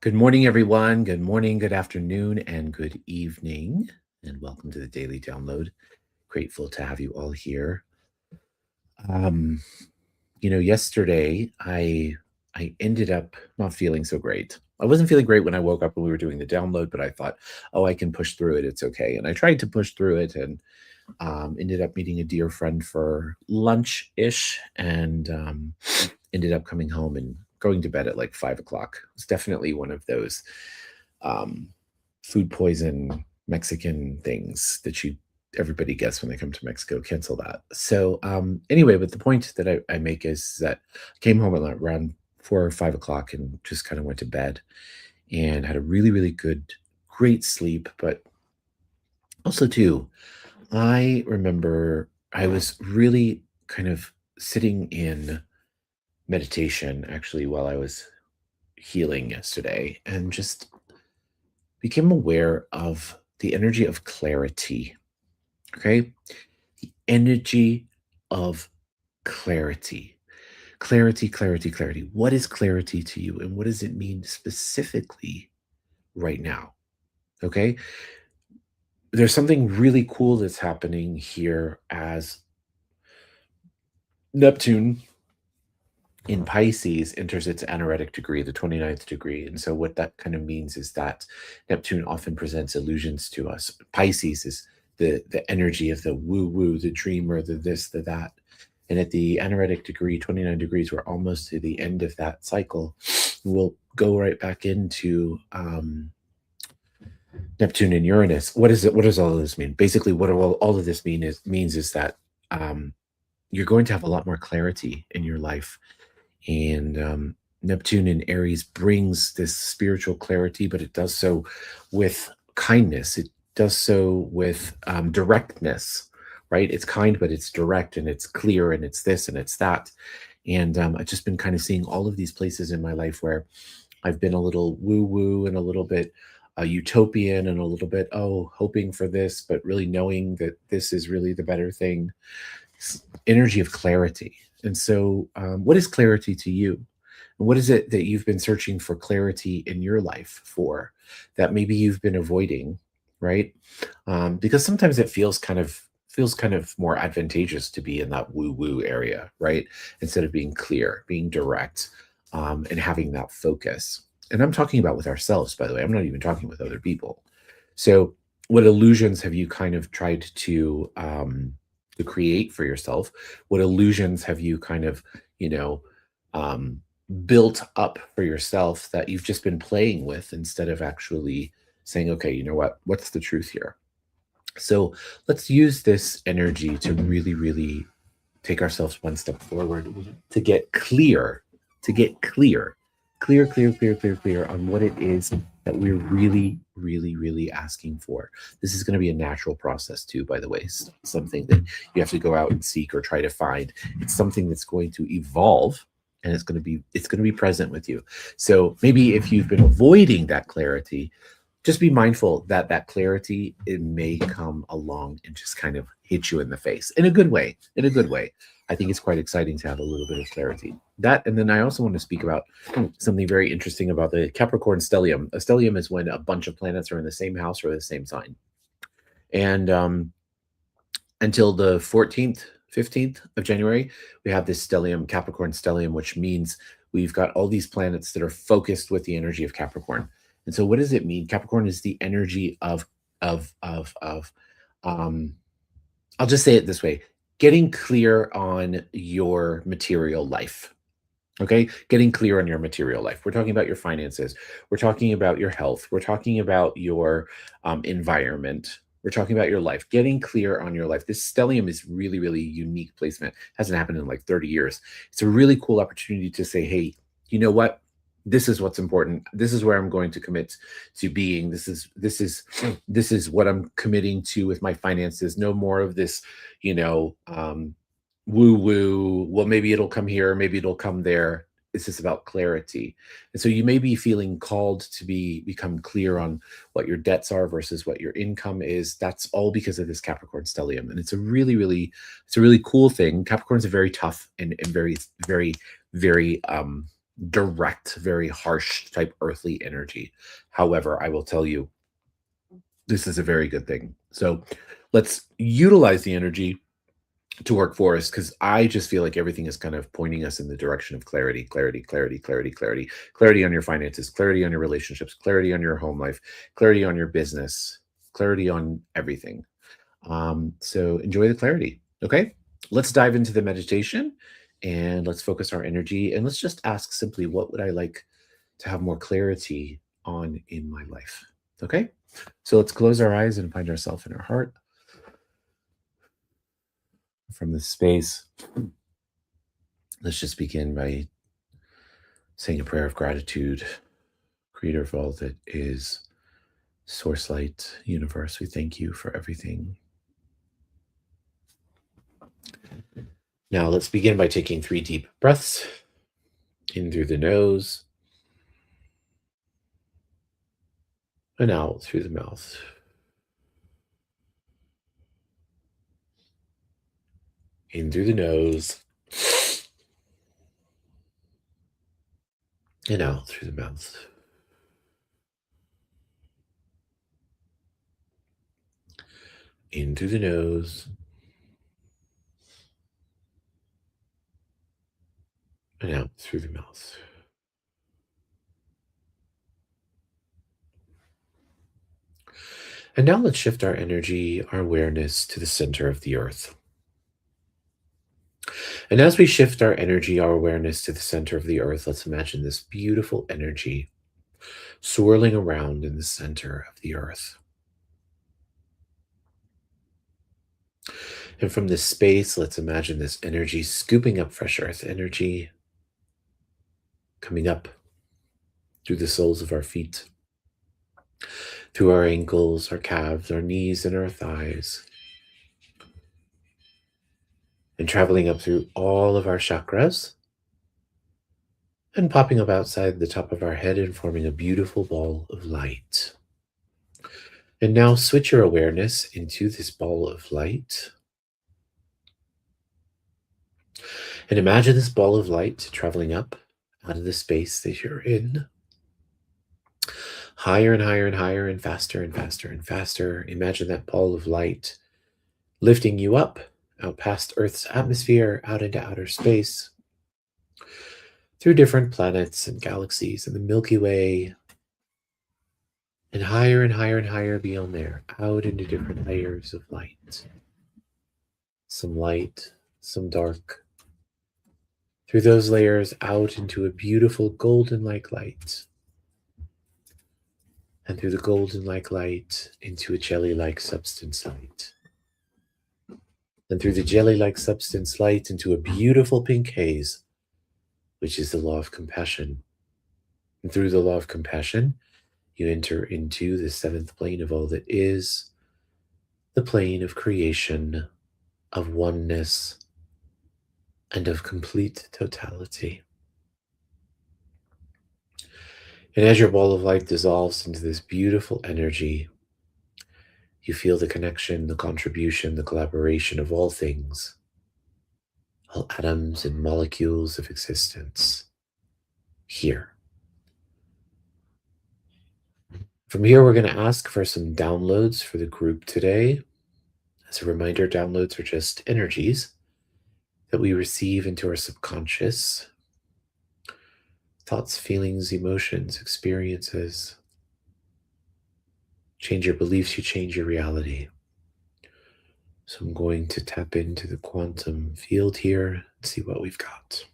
Good morning, everyone. Good morning, good afternoon, and good evening. And welcome to the Daily Download. Grateful to have you all here. Um, Yesterday I ended up not feeling so great. I wasn't feeling great when I woke up when we were doing the download, but I thought, oh, I can push through it. It's okay. And I tried to push through it and ended up meeting a dear friend for lunch ish and ended up coming home and going to bed at like 5 o'clock. It's definitely one of those um, food poison Mexican things that everybody gets when they come to Mexico. Cancel that. So anyway, but the point that I make is that I came home at around 4 or 5 o'clock and just kind of went to bed and had a really, really good, great sleep. But also too, I remember I was really kind of sitting in meditation actually while I was healing yesterday and just became aware of the energy of clarity. Okay. The energy of clarity. Clarity, clarity, clarity. What is clarity to you? And what does it mean specifically right now? Okay. There's something really cool that's happening here as Neptune in Pisces enters its anaretic degree, the 29th degree. And so what that kind of means is that Neptune often presents illusions to us. Pisces is the energy of the woo-woo, the dreamer, the this, the that. And at the anaretic degree, 29 degrees, we're almost to the end of that cycle. We'll go right back into Neptune and Uranus. What is it? What does all of this mean? Basically, what all of this means is that you're going to have a lot more clarity in your life. And Neptune in Aries brings this spiritual clarity, but it does so with kindness. It does so with directness, right? It's kind, but it's direct and it's clear and it's this and it's that. And I've just been kind of seeing all of these places in my life where I've been a little woo-woo and a little bit utopian and a little bit, hoping for this, but really knowing that this is really the better thing. Energy of clarity. And so, what is clarity to you? And what is it that you've been searching for clarity in your life for that maybe you've been avoiding, right? Because sometimes it feels kind of more advantageous to be in that woo-woo area, right? Instead of being clear, being direct, and having that focus. And I'm talking about with ourselves, by the way. I'm not even talking with other people. So, what illusions have you kind of tried to create for yourself? What illusions have you kind of, um, built up for yourself that you've just been playing with instead of actually saying, okay, you know what? What's the truth here? So let's use this energy to really, really take ourselves one step forward to get clear, clear on what it is that we're really, really, really asking for. This is going to be a natural process too, by the way. It's something that you have to go out and seek or try to find. It's something that's going to evolve and it's going to be present with you. So maybe if you've been avoiding that clarity, just be mindful that that clarity, it may come along and just kind of hit you in the face in a good way. I think it's quite exciting to have a little bit of clarity. That, and then I also want to speak about something very interesting about the Capricorn stellium. A stellium is when a bunch of planets are in the same house or the same sign. And until the 14th, 15th of January, we have this stellium, Capricorn stellium, which means we've got all these planets that are focused with the energy of Capricorn. And so what does it mean? Capricorn is the energy of I'll just say it this way, getting clear on your material life. Okay, getting clear on your material life. We're talking about your finances. We're talking about your health. We're talking about your environment. We're talking about your life. Getting clear on your life. This stellium is really, really unique placement. Hasn't happened in like 30 years. It's a really cool opportunity to say, hey, you know what? This is what's important. This is where I'm going to commit to being. This is what I'm committing to with my finances. No more of this, woo woo. Well, maybe it'll come here, maybe it'll come there. It's just about clarity. And so you may be feeling called to become clear on what your debts are versus what your income is. That's all because of this Capricorn stellium. And it's a really, really cool thing. Capricorn's a very tough and very, very, very direct, very harsh type earthly energy. However, I will tell you, this is a very good thing. So let's utilize the energy to work for us, because I just feel like everything is kind of pointing us in the direction of clarity, clarity, clarity, clarity, clarity, clarity on your finances, clarity on your relationships, clarity on your home life, clarity on your business, clarity on everything. So enjoy the clarity. Okay, let's dive into the meditation and let's focus our energy and let's just ask simply, what would I like to have more clarity on in my life? Okay, so let's close our eyes and find ourselves in our heart. From this space, let's just begin by saying a prayer of gratitude. Creator of all that is, source light, universe, we thank you for everything. Now let's begin by taking 3 deep breaths in through the nose and out through the mouth. In through the nose and out through the mouth. In through the nose and out through the mouth. And now let's shift our energy, our awareness to the center of the earth. And as we shift our energy, our awareness to the center of the earth, let's imagine this beautiful energy swirling around in the center of the earth. And from this space, let's imagine this energy scooping up fresh earth energy, coming up through the soles of our feet, through our ankles, our calves, our knees, and our thighs, and traveling up through all of our chakras, and popping up outside the top of our head and forming a beautiful ball of light. And now switch your awareness into this ball of light. And imagine this ball of light traveling up out of the space that you're in, higher and higher and higher and faster and faster and faster. Imagine that ball of light lifting you up, out past Earth's atmosphere, out into outer space, through different planets and galaxies and the Milky Way, and higher and higher and higher beyond there, out into different layers of light. Some light, some dark. Through those layers, out into a beautiful golden-like light. And through the golden-like light, into a jelly-like substance light. And through the jelly-like substance light, into a beautiful pink haze, which is the law of compassion. And through the law of compassion, you enter into the 7th plane of all that is, the plane of creation, of oneness, and of complete totality. And as your ball of light dissolves into this beautiful energy, you feel the connection, the contribution, the collaboration of all things, all atoms and molecules of existence here. From here, we're going to ask for some downloads for the group today. As a reminder, downloads are just energies that we receive into our subconscious. Thoughts, feelings, emotions, experiences. Change your beliefs, you change your reality. So I'm going to tap into the quantum field here and see what we've got.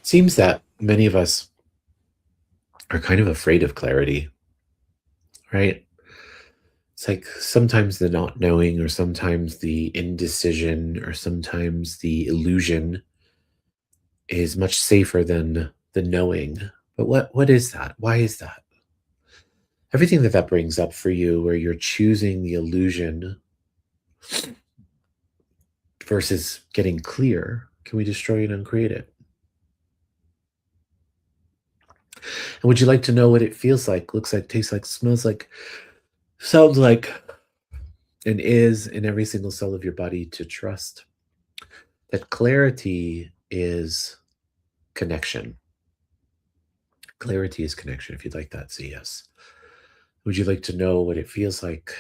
Seems that many of us are kind of afraid of clarity, right? It's like sometimes the not knowing, or sometimes the indecision, or sometimes the illusion is much safer than the knowing. But what is that? Why is that? Everything that that brings up for you, where you're choosing the illusion versus getting clear, can we destroy and uncreate it? And would you like to know what it feels like, looks like, tastes like, smells like, sounds like, and is in every single cell of your body to trust that clarity is connection. Clarity is connection. If you'd like that, say yes. Would you like to know what it feels like,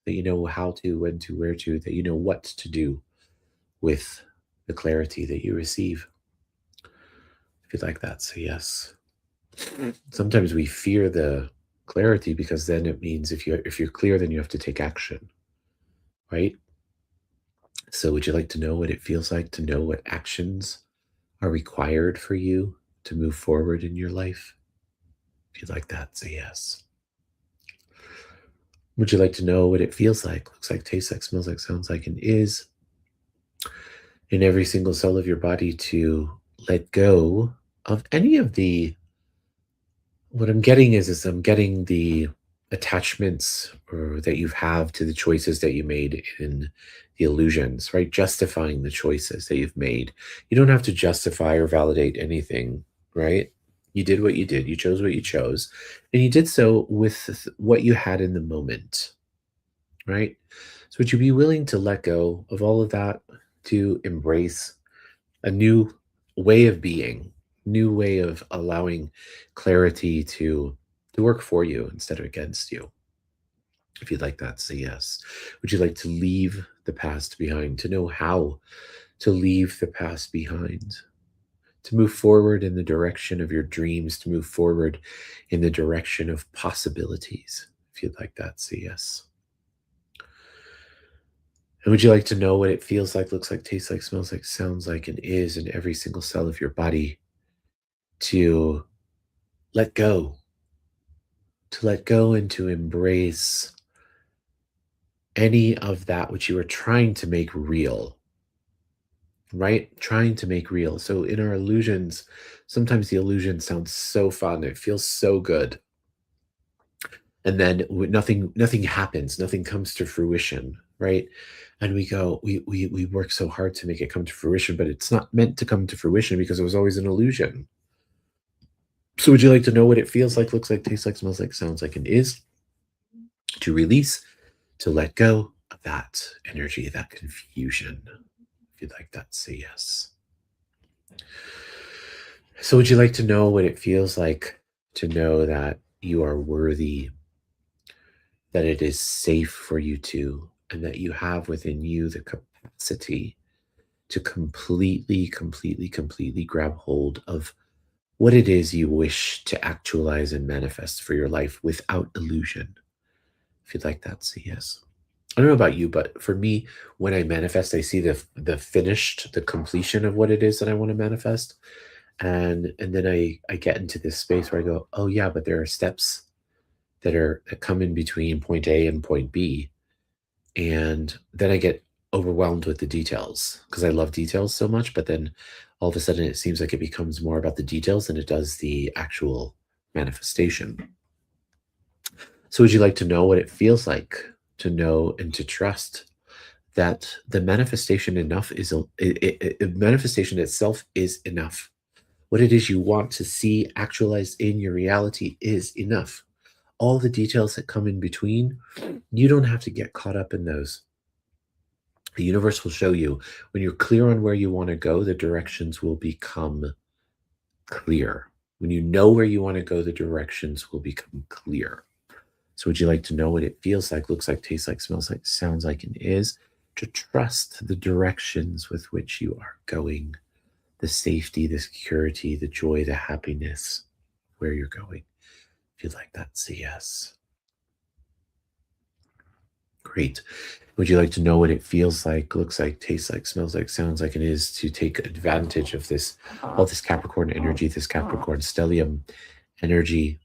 that you know how to, when to, where to, that you know what to do with the clarity that you receive? If you'd like that, say yes. Sometimes we fear the clarity because then it means if you're clear, then you have to take action, right? So would you like to know what it feels like to know what actions are required for you to move forward in your life? If you'd like that, say yes. Would you like to know what it feels like, looks like, tastes like, smells like, sounds like, and is in every single cell of your body to let go of any of the, what I'm getting is I'm getting the attachments or that you have to the choices that you made in the illusions, right? Justifying the choices that you've made. You don't have to justify or validate anything, right? You did what you did. You chose what you chose, and you did so with what you had in the moment, right? So would you be willing to let go of all of that to embrace a new way of being, new way of allowing clarity to work for you instead of against you? If you'd like that, say yes. Would you like to leave the past behind, to know how to leave the past behind, to move forward in the direction of your dreams, to move forward in the direction of possibilities? If you'd like that, say yes. And would you like to know what it feels like, looks like, tastes like, smells like, sounds like, and is in every single cell of your body to let go, to let go and to embrace any of that which you are trying to make real, right? Trying to make real. So in our illusions, sometimes the illusion sounds so fun. It feels so good. And then nothing happens, nothing comes to fruition, right? And we go, we work so hard to make it come to fruition, but it's not meant to come to fruition because it was always an illusion. So would you like to know what it feels like, looks like, tastes like, smells like, sounds like, and is to release, to let go of that energy, that confusion? If you'd like that, say yes. So would you like to know what it feels like to know that you are worthy, that it is safe for you to, and that you have within you the capacity to completely grab hold of what it is you wish to actualize and manifest for your life without illusion? If you'd like that, say yes. I don't know about you, but for me, when I manifest, I see the finished, the completion of what it is that I want to manifest. And then I get into this space where I go, oh yeah, but there are steps that come in between point A and point B. And then I get overwhelmed with the details because I love details so much. But then all of a sudden it seems like it becomes more about the details than it does the actual manifestation. So would you like to know what it feels like to know and to trust that the manifestation enough is manifestation itself is enough? What it is you want to see actualized in your reality is enough. All the details that come in between, you don't have to get caught up in those. The universe will show you when you're clear on where you want to go, the directions will become clear. When you know where you want to go, the directions will become clear. So, would you like to know what it feels like, looks like, tastes like, smells like, sounds like, and is to trust the directions with which you are going, the safety, the security, the joy, the happiness, where you're going? If you'd like that, say yes. Great. Would you like to know what it feels like, looks like, tastes like, smells like, sounds like, and is to take advantage of this, all this Capricorn energy, this Capricorn stellium energy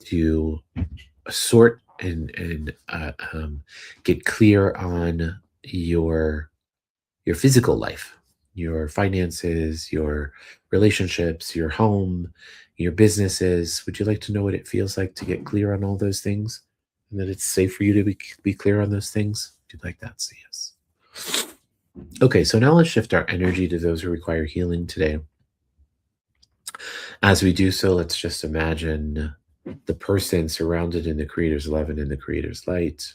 to sort and get clear on your physical life, your finances, your relationships, your home, your businesses? Would you like to know what it feels like to get clear on all those things, and that it's safe for you to be clear on those things? If you'd like that, say yes. Okay, so now let's shift our energy to those who require healing today. As we do so, let's just imagine the person surrounded in the Creator's love and in the Creator's light.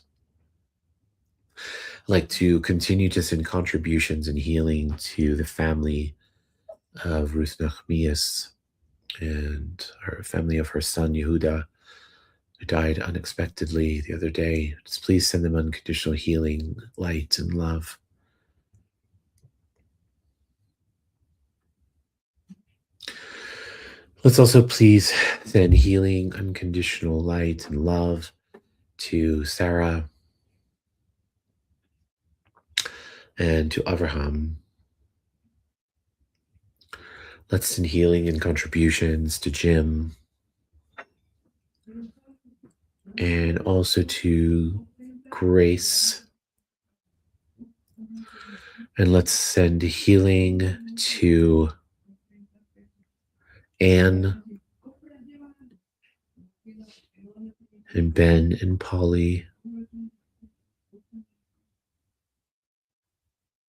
I'd like to continue to send contributions and healing to the family of Ruth Nachmias and her family of her son Yehuda, who died unexpectedly the other day. Just please send them unconditional healing, light, and love. Let's also please send healing, unconditional light, and love to Sarah and to Avraham. Let's send healing and contributions to Jim and also to Grace. And let's send healing to Anne and Ben and Polly.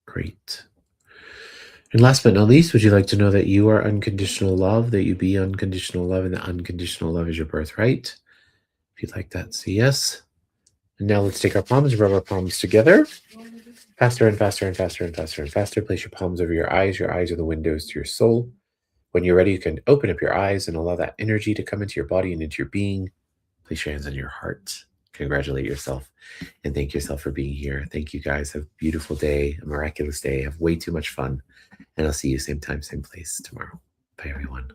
Great. And last but not least, would you like to know that you are unconditional love, that you be unconditional love, and that unconditional love is your birthright? If you'd like that, say yes. And now let's take our palms, rub our palms together. Faster and faster and faster and faster and faster. Place your palms over your eyes. Your eyes are the windows to your soul. When you're ready, you can open up your eyes and allow that energy to come into your body and into your being. Place your hands on your heart. Congratulate yourself and thank yourself for being here. Thank you guys. Have a beautiful day, a miraculous day. Have way too much fun. And I'll see you same time, same place tomorrow. Bye, everyone.